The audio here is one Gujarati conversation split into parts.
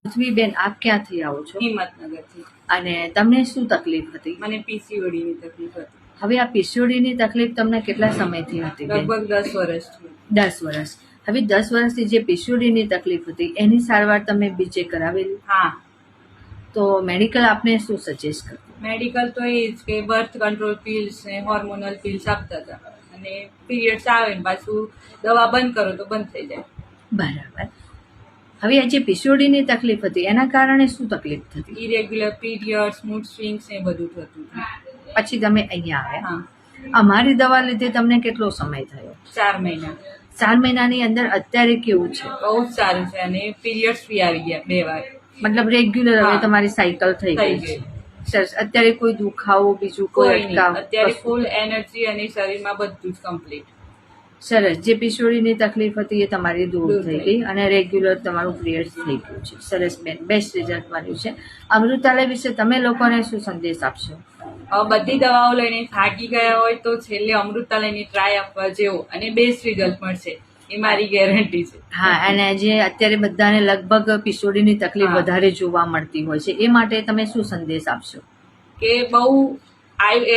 પૃથ્વીબેન, આપ ક્યાંથી આવો છો? હિંમતનગરથી. અને તમને શું તકલીફ હતી? મને પીસીઓડીની તકલીફ હતી. હવે આ પીસીઓડીની તકલીફ તમને કેટલા સમયથી હતી બેન? લગભગ 10 વર્ષથી. 10 વર્ષ. હવે 10 વર્ષથી જે પીસીઓડીની તકલીફ હતી એની સારવાર તમે બીજે કરાવેલી? હા. તો મેડિકલ આપને શું સજેસ્ટ કરતું? મેડિકલ તો એ જ કે બર્થ કંટ્રોલ પિલ્સ ને હોર્મોનલ પિલ્સ આપતા હતા, અને પીરિયડ્સ આવે ને પાછું દવા બંધ કરો તો બંધ થઈ જાય. બરાબર. હવે આ જે પીસીઓડીની તકલીફ હતી એના કારણે શું તકલીફ થતી? ઇરેગ્યુલર પીરિયડ્સ, મૂડ સ્વિંગ્સ ને બધું થતું હતું. પછી તમે અહીંયા આવ્યા. હા. અમારી દવા લીધે તમને કેટલો સમય થયો? 4 મહિના. 4 મહિનાની અંદર અત્યારે કેવું છે? બહુ જ સારું છે, અને પીરિયડ્સ બી આવી ગયા 2 વાર. મતલબ રેગ્યુલર હવે હા. તમારી સાયકલ થઈ ગઈ છે. સરસ. અત્યારે કોઈ દુખાવો બીજું કોઈ કોઈ નહીં. અટકાવ? અત્યારે કશું? ફૂલ એનર્જી અને શરીરમાં બધું જ કમ્પ્લીટ. સરસ. જે પીસીઓડીની તકલીફ હતી એ તમારી દૂર દૂર થઈ થઈ ગઈ અને રેગ્યુલર તમારું પીરિયડ થઈ ગયું છે. સરસ બેન, બેસ્ટ રિઝલ્ટ મળ્યું છે. અમૃતાલય વિશે તમે લોકોને શું સંદેશ આપશો? બધી દવાઓ લઈને થાકી ગયા હોય તો છેલ્લે અમૃતાલયની ટ્રાય આપવા જેવો, અને બેસ્ટ રિઝલ્ટ મળશે એ મારી ગેરંટી છે. હા, અને જે અત્યારે બધાને લગભગ પીસીઓડીની તકલીફ હા. વધારે જોવા મળતી હોય છે એ માટે તમે શું સંદેશ આપશો? કે બહુ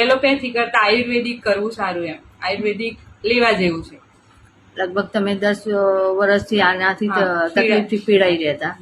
એલોપેથી કરતા આયુર્વેદિક કરવું સારું, એમ આયુર્વેદિક લેવા જેવું છે. લગભગ તમે 10 વર્ષથી આનાથી હા, તકલીફથી પીડાઈ રહેતા.